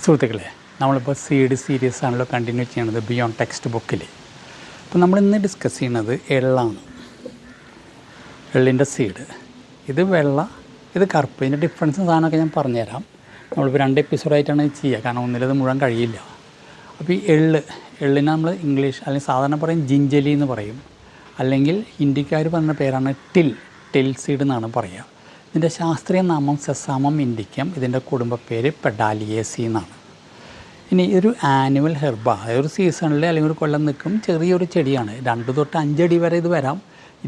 സുഹൃത്തുക്കളെ, നമ്മളിപ്പോൾ seed series ആണല്ലോ കണ്ടിന്യൂ ചെയ്യണത് ബിയോണ്ട് ടെക്സ്റ്റ് ബുക്കിൽ. അപ്പോൾ നമ്മളിന്ന് ഡിസ്കസ് ചെയ്യുന്നത് എള്ളാണ്. എള്ളിൻ്റെ സീഡ്. ഇത് വെള്ള, ഇത് കറുപ്പ്. ഇതിൻ്റെ ഡിഫറൻസും സാധനമൊക്കെ ഞാൻ പറഞ്ഞുതരാം. നമ്മളിപ്പോൾ 2 എപ്പിസോഡായിട്ടാണ് ഇത് ചെയ്യുക, കാരണം ഒന്നിലത് മുഴുവൻ കഴിയില്ല. അപ്പോൾ ഈ എള്ളിനെ നമ്മൾ ഇംഗ്ലീഷ് അല്ലെങ്കിൽ സാധാരണ പറയും ജിഞ്ചലി എന്ന് പറയും, അല്ലെങ്കിൽ ഹിന്ദിക്കാർ പറഞ്ഞ പേരാണ് ടിൽ സീഡ് എന്നാണ് പറയുക. ഇതിൻ്റെ ശാസ്ത്രീയ നാമം സെസാമം ഇൻഡിക്കം. ഇതിൻ്റെ കുടുംബ പേര് പെഡാലിയേസി എന്നാണ്. ഇനി ഇതൊരു ആനുവൽ ഹെർബ, അതായത് ഒരു സീസണിൽ അല്ലെങ്കിൽ ഒരു കൊല്ലം നിൽക്കും ചെറിയൊരു ചെടിയാണ്. 2 തൊട്ട് 5 അടി വരെ ഇത് വരാം.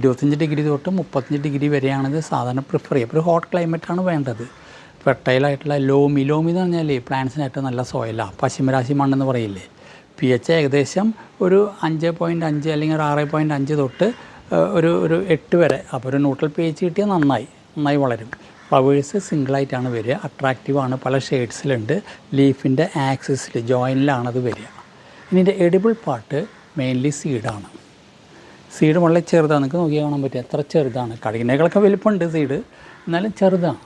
25 ഡിഗ്രി തൊട്ട് 35 ഡിഗ്രി വരെയാണ് ഇത് സാധാരണ പ്രിഫർ ചെയ്യുക. ഒരു ഹോട്ട് ക്ലൈമറ്റാണ് വേണ്ടത്. ഫെർട്ടൈലായിട്ടുള്ള ലോമി എന്ന് പറഞ്ഞാൽ പ്ലാന്റ്സിനായിട്ട് നല്ല സോയിലാണ്. പശ്ചിമരാശി മണ്ണെന്ന് പറയില്ലേ. pH ഏകദേശം ഒരു 5.5 അല്ലെങ്കിൽ ഒരു 6.5 തൊട്ട് ഒരു 8 വരെ. അപ്പോൾ ഒരു ന്യൂട്രൽ pH കിട്ടിയാൽ നന്നായി വളരും. ഫ്ലവേഴ്സ് സിംഗിളായിട്ടാണ് വരിക. അട്രാക്റ്റീവാണ്, പല ഷെയ്ഡ്സിലുണ്ട്. ലീഫിൻ്റെ ആക്സിസിൽ ജോയിനിലാണത് വരിക. ഇതിൻ്റെ എഡിബിൾ പാർട്ട് മെയിൻലി സീഡാണ്. സീഡ് വളരെ ചെറുതാണ്. നിങ്ങൾക്ക് നോക്കിയാൽ കാണാൻ പറ്റും എത്ര ചെറുതാണ്. കടുകിനേക്കാളൊക്കെ വലിപ്പമുണ്ട് സീഡ്, എന്നാലും ചെറുതാണ്.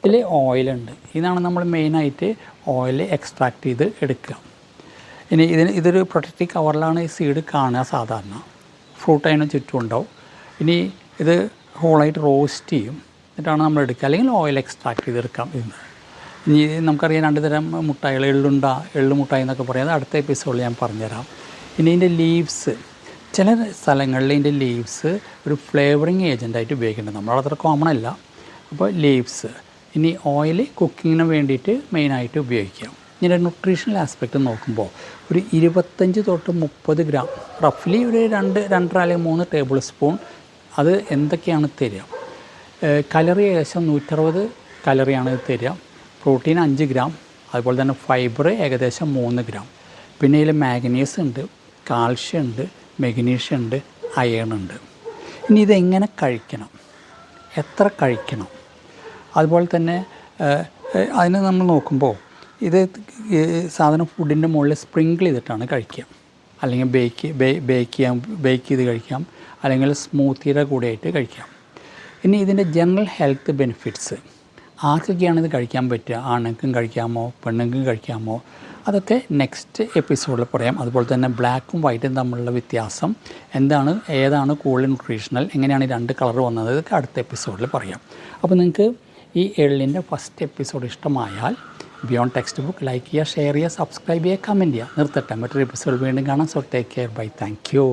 ഇതിൽ ഓയിലുണ്ട്. ഇതാണ് നമ്മൾ മെയിനായിട്ട് ഓയിൽ എക്സ്ട്രാക്റ്റ് ചെയ്ത് എടുക്കുക. ഇനി ഇതൊരു പ്രൊട്ടക്റ്റീവ് കവറിലാണ് ഈ സീഡ് കാണുക സാധാരണ. ഫ്രൂട്ട് അതിന് ചുറ്റും ഉണ്ടാവും. ഇനി ഇത് ഹോളായിട്ട് റോസ്റ്റ് ചെയ്യും, എന്നിട്ടാണ് നമ്മൾ എടുക്കുക. അല്ലെങ്കിൽ ഓയിൽ എക്സ്ട്രാക്ട് ചെയ്തെടുക്കാം. ഇനി നമുക്കറിയാം 2 തരം മുട്ടായികൾ, എള്ളു മുട്ടായി എന്നൊക്കെ പറയാം. അത് അടുത്ത എപ്പിസോഡിൽ ഞാൻ പറഞ്ഞുതരാം. ഇനി ഇതിൻ്റെ ലീവ്സ്, ചില സ്ഥലങ്ങളിൽ ഇതിൻ്റെ ലീവ്സ് ഒരു ഫ്ലേവറിങ് ഏജൻറ്റായിട്ട് ഉപയോഗിക്കുന്നുണ്ട്. നമ്മളത്ര കോമൺ അല്ല. അപ്പോൾ ലീവ്സ്. ഇനി ഓയിൽ കുക്കിങ്ങിന് വേണ്ടിയിട്ട് മെയിനായിട്ട് ഉപയോഗിക്കാം. ഇതിൻ്റെ ന്യൂട്രീഷണൽ ആസ്പെക്റ്റ് നോക്കുമ്പോൾ ഒരു 25 തൊട്ട് 30 ഗ്രാം, റഫ്ലി ഒരു 2 അല്ലെങ്കിൽ 3 ടേബിൾ സ്പൂൺ. അത് എന്തൊക്കെയാണ് തരിക? കലറി ഏകദേശം 160 കലറിയാണ് ഇത് തരിക. പ്രോട്ടീൻ 5 ഗ്രാം, അതുപോലെ തന്നെ ഫൈബർ ഏകദേശം 3 ഗ്രാം. പിന്നെ ഇതിൽ മാഗ്നീസ് ഉണ്ട്, കാൽഷ്യം ഉണ്ട്, മെഗ്നീഷ്യം ഉണ്ട്, അയൺ ഉണ്ട്. ഇനി ഇതെങ്ങനെ കഴിക്കണം, എത്ര കഴിക്കണം, അതുപോലെ തന്നെ അതിന് നമ്മൾ നോക്കുമ്പോൾ ഇത് സാധനം ഫുഡിൻ്റെ മുകളിൽ സ്പ്രിങ്കിൾ ചെയ്തിട്ടാണ് കഴിക്കുക. അല്ലെങ്കിൽ ബേക്ക് ചെയ്ത് കഴിക്കാം, അല്ലെങ്കിൽ സ്മൂത്തിയുടെ കൂടെയായിട്ട് കഴിക്കാം. ഇനി ഇതിൻ്റെ ജനറൽ ഹെൽത്ത് ബെനിഫിറ്റ്സ്, ആർക്കൊക്കെയാണ് ഇത് കഴിക്കാൻ പറ്റുക? ആണുങ്ങൾക്കും കഴിക്കാമോ, പെണ്ണുങ്ങൾക്കും കഴിക്കാമോ? അതൊക്കെ നെക്സ്റ്റ് എപ്പിസോഡിൽ പറയാം. അതുപോലെ തന്നെ ബ്ലാക്കും വൈറ്റും തമ്മിലുള്ള വ്യത്യാസം എന്താണ്, ഏതാണ് കൂടുതൽ ന്യൂട്രീഷണൽ, എങ്ങനെയാണ് ഈ 2 കളർ വന്നത്, ഇതൊക്കെ അടുത്ത എപ്പിസോഡിൽ പറയാം. അപ്പോൾ നിങ്ങൾക്ക് ഈ എള്ളിൻ്റെ ഫസ്റ്റ് എപ്പിസോഡ് ഇഷ്ടമായാൽ ബിയോണ്ട് ടെക്സ്റ്റ് ബുക്ക് ലൈക്ക് ചെയ്യുക, ഷെയർ ചെയ്യുക, സബ്സ്ക്രൈബ് ചെയ്യുക, കമൻറ്റ് ചെയ്യുക. നിർത്തട്ടെ, മറ്റൊരു എപ്പിസോഡ് വീണ്ടും കാണാം. So take care, bye, thank U.